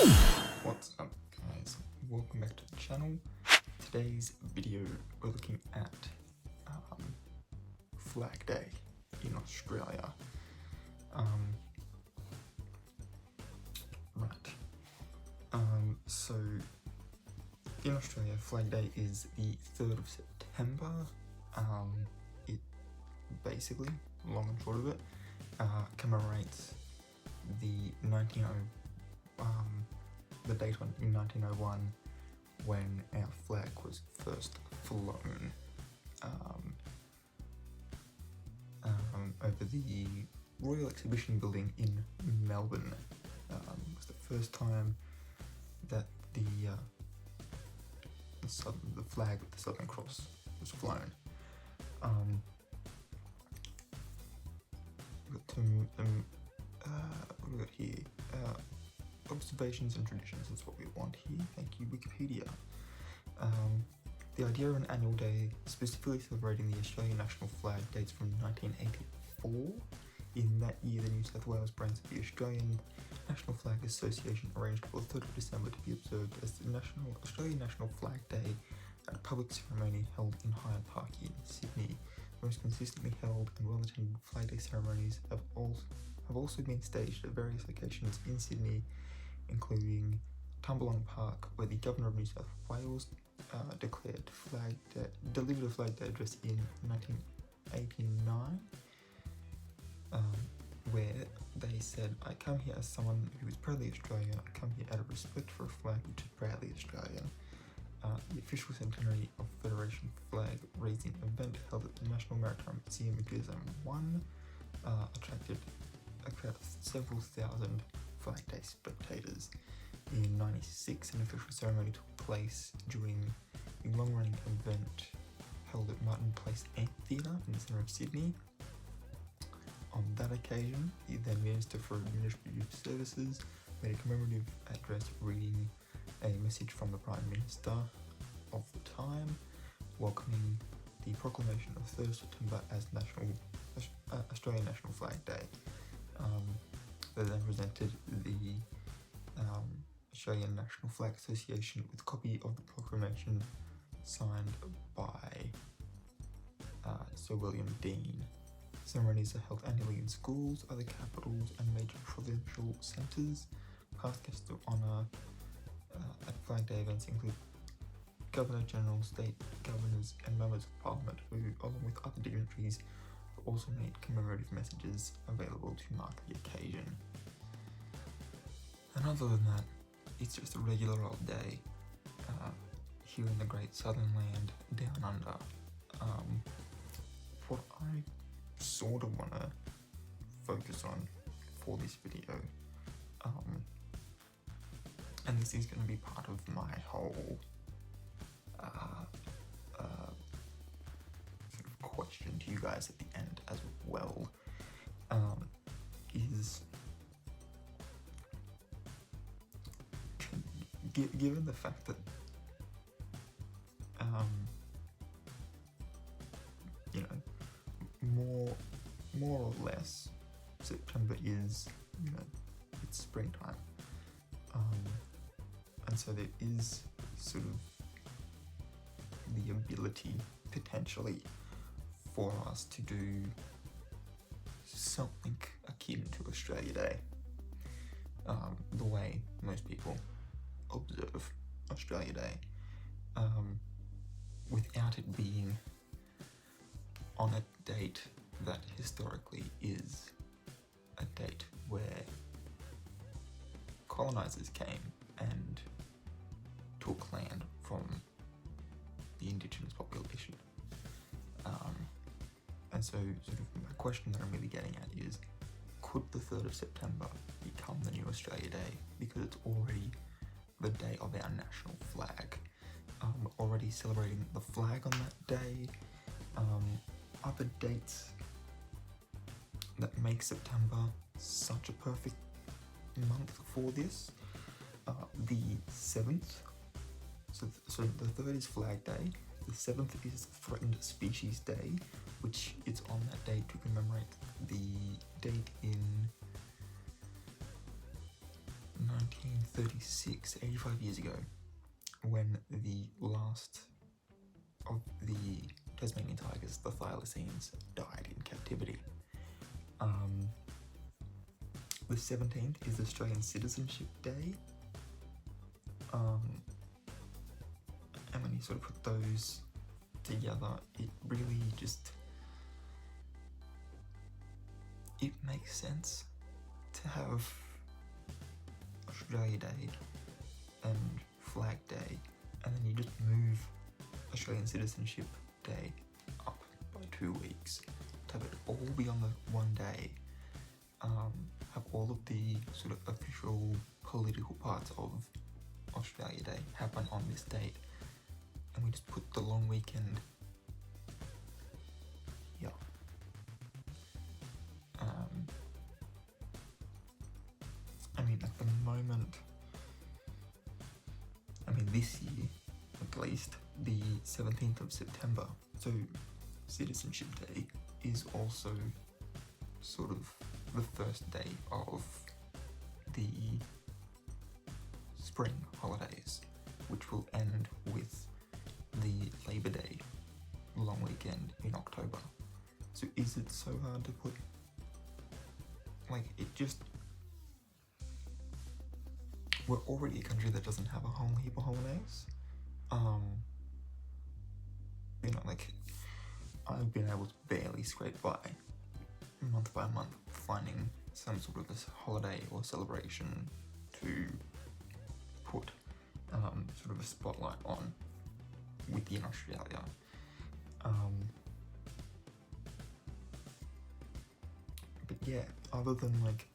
What's up guys, welcome back to the channel. Today's video we're looking at Flag Day in Australia. So in Australia, Flag Day is the 3rd of September. It basically, long and short of it, commemorates the the date in 1901 when our flag was first flown over the Royal Exhibition Building in Melbourne. It was the first time that the flag with the Southern Cross was flown. What we got here? Observations and traditions is what we want here. Thank you, Wikipedia. The idea of an annual day specifically celebrating the Australian national flag dates from 1984. In that year, the New South Wales branch of the Australian National Flag Association arranged for the 3rd of December to be observed as the Australian National Flag Day at a public ceremony held in Hyde Park in Sydney. The most consistently held and well-attended Flag Day ceremonies have also been staged at various locations in Sydney, including Tumbalong Park, where the Governor of New South Wales delivered a Flag Day address in 1989, where they said, "I come here as someone who is proudly Australian. I come here out of respect for a flag which is proudly Australian." The official Centenary of Federation flag raising event held at the National Maritime Museum in 2001 attracted a crowd of several thousand Flag Day spectators. In '96, an official ceremony took place during the long-running event held at Martin Place Amphitheatre in the centre of Sydney. On that occasion, the then Minister for Administrative Services made a commemorative address reading a message from the Prime Minister of the time, welcoming the proclamation of 3rd September as Australian National Flag Day. They then presented the Australian National Flag Association with a copy of the proclamation signed by Sir William Dean. Ceremonies are held annually in schools, other capitals and major provincial centres. Past guests of honour at Flag Day events include Governor-General, State Governors and Members of Parliament who, along with other dignitaries, also made commemorative messages available to mark the occasion. And other than that, it's just a regular old day here in the great southern land down under. What I sort of want to focus on for this video, and this is going to be part of my whole sort of question to you guys at the end as well, is given the fact that more or less September is, it's springtime, and so there is sort of the ability potentially for us to do something akin to Australia Day, the way most people observe Australia Day, without it being on a date that historically is a date where colonizers came and took land from the indigenous population. And so sort of my question that I'm really getting at is, could the 3rd of September become the new Australia Day because it's already the day of our national flag? Already celebrating the flag on that day. Other dates that make September such a perfect month for this. The 7th, so the 3rd is Flag Day, the 7th is Threatened Species Day, which is on that day to commemorate the date in 19 1936, 85 years ago, when the last of the Tasmanian tigers, the thylacines, died in captivity. The 17th is Australian Citizenship Day. And when you sort of put those together, it really just, it makes sense to have Australia Day and Flag Day, and then you just move Australian Citizenship Day up by 2 weeks, to have it all be on the one day, have all of the sort of official political parts of Australia Day happen on this date, and we just put the long weekend here. I mean, at the moment, this year, at least, the 17th of September, so Citizenship Day, is also sort of the first day of the spring holidays, which will end with the Labor Day long weekend in October. So is it so hard to put, like, it just, we're already a country that doesn't have a whole heap of holidays. You know, like, I've been able to barely scrape by month by month finding some sort of this holiday or celebration to put sort of a spotlight on within Australia. But yeah, other than like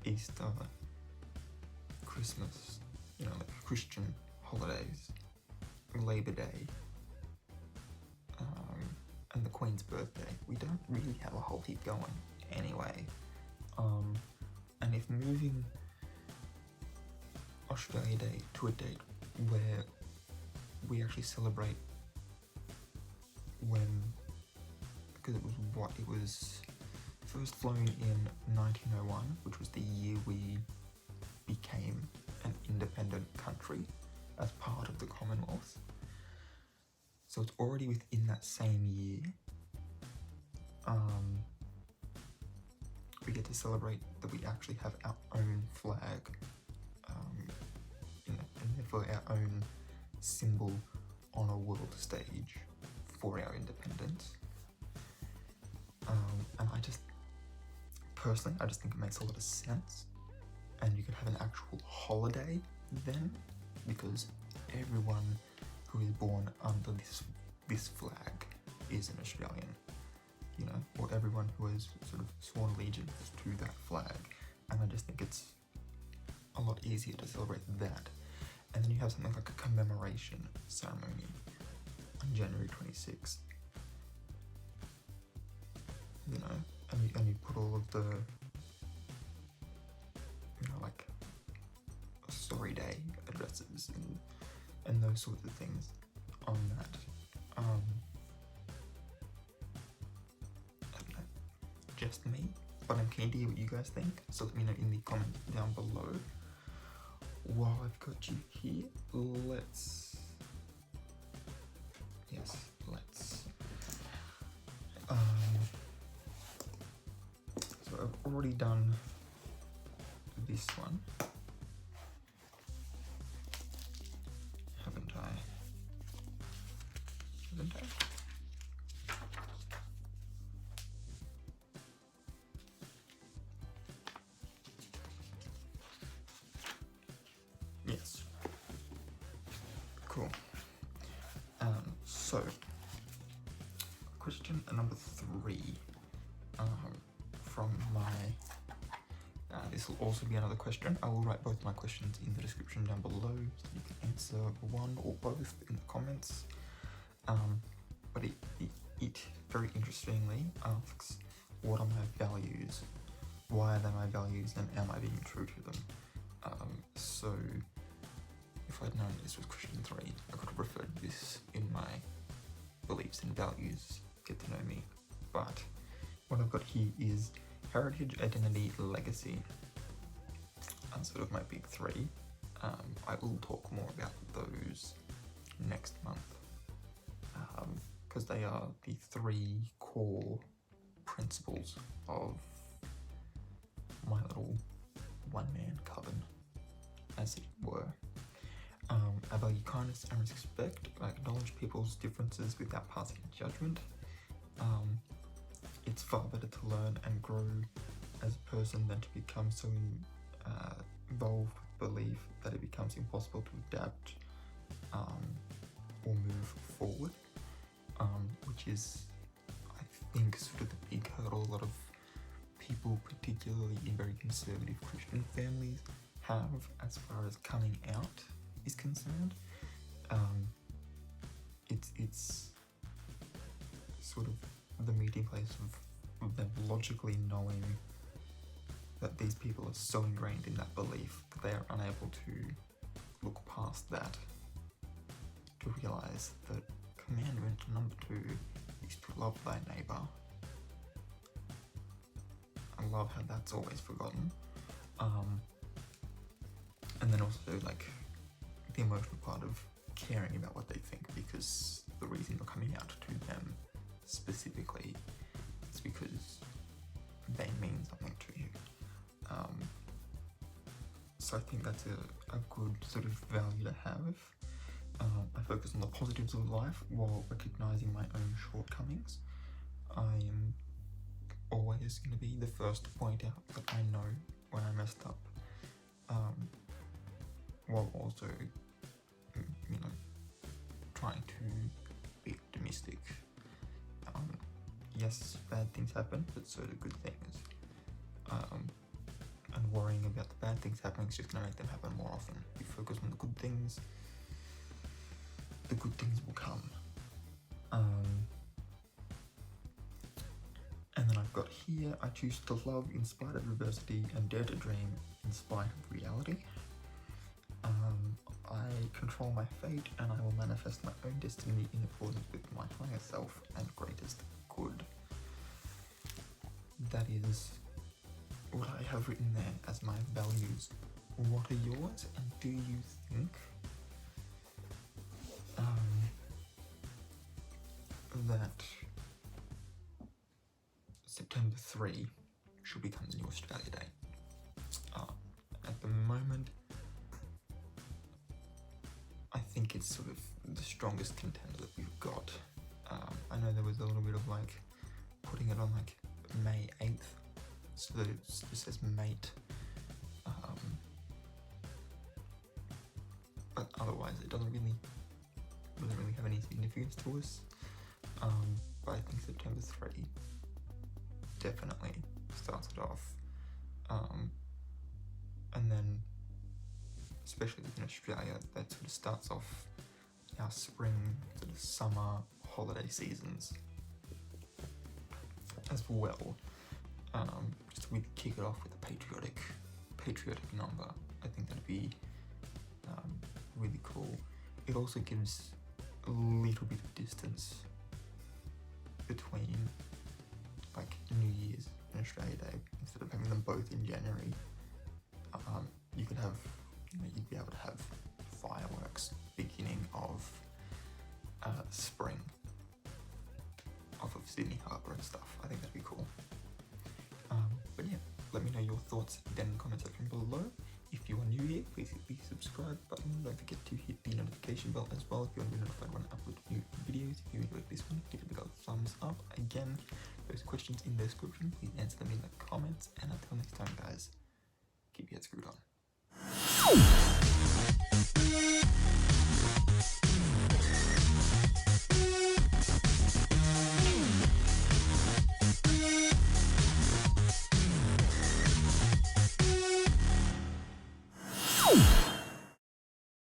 Easter, Christmas, you know, like Christian holidays, Labor Day, and the Queen's birthday, we don't really have a whole heap going anyway. And if moving Australia Day to a date where we actually celebrate when, because it was first flown in 1901, which was the year we became an independent country as part of the Commonwealth. So it's already within that same year. We get to celebrate that we actually have our own flag, and therefore our own symbol on a world stage for our independence. And I just think it makes a lot of sense. And you could have an actual holiday then, because everyone who is born under this flag is an Australian, you know, or everyone who has sort of sworn allegiance to that flag. And I just think it's a lot easier to celebrate that. And then you have something like a commemoration ceremony on January 26th, you know, and you put all of the, you know, like sorry day addresses and those sorts of things on that. I don't know, just me, but I'm keen to hear what you guys think, so let me know in the comments down below. While I've got you here, let's so I've already done this one, haven't I? Yes. Cool. So, question number 3 from my, this will also be another question. I will write both my questions in the description down below, so you can answer one or both in the comments. But it very interestingly asks, what are my values? Why are they my values, and am I being true to them? So if I'd known this was question 3, I could have referred to this in my beliefs and values, get to know me. But what I've got here is heritage, identity, legacy. Sort of my big 3. I will talk more about those next month, because they are the 3 core principles of my little one-man coven, as it were. I value kindness and respect. I acknowledge people's differences without passing judgment. It's far better to learn and grow as a person than to become so involved with belief that it becomes impossible to adapt or move forward, which is, I think, sort of the big hurdle a lot of people, particularly in very conservative Christian families, have as far as coming out is concerned. It's sort of the meeting place of them logically knowing that these people are so ingrained in that belief that they are unable to look past that to realize that commandment number 2 is to love thy neighbor. I love how that's always forgotten. And then also like the emotional part of caring about what they think, because the reason you're coming out to them specifically is because they mean something to you. So I think that's a good sort of value to have. I focus on the positives of life while recognizing my own shortcomings. I am always going to be the first to point out that I know where I messed up, while also, trying to be optimistic. Yes, bad things happen, but so do good things. And worrying about the bad things happening is just going to make them happen more often. If you focus on the good things will come. And then I've got here, I choose to love in spite of adversity and dare to dream in spite of reality. I control my fate and I will manifest my own destiny in accordance with my higher self and greatest good. That is what I have written there as my values. What are yours, and do you think that September 3 should become the new Australia Day? At the moment, I think it's sort of the strongest contender that we've got. I know there was a little bit of like putting it on like May 8th, so that it just says mate. But otherwise it doesn't really have any significance to us. But I think September 3 definitely starts it off. And then, especially in Australia, that sort of starts off our spring, sort of summer holiday seasons as well. Just we kick it off with a patriotic number. I think that'd be really cool. It also gives a little bit of distance between like New Year's and Australia Day. Instead of having them both in January, you could have, you'd be able to have fireworks beginning of spring off of Sydney Harbour and stuff. I think that'd be cool. But yeah, let me know your thoughts down in the comment section below. If you are new here, please hit the subscribe button. Don't forget to hit the notification bell as well if you want to be notified when I upload new videos. If you enjoyed this one, give it a big old thumbs up. Again, those questions in the description, please answer them in the comments. And until next time, guys, keep your head screwed on.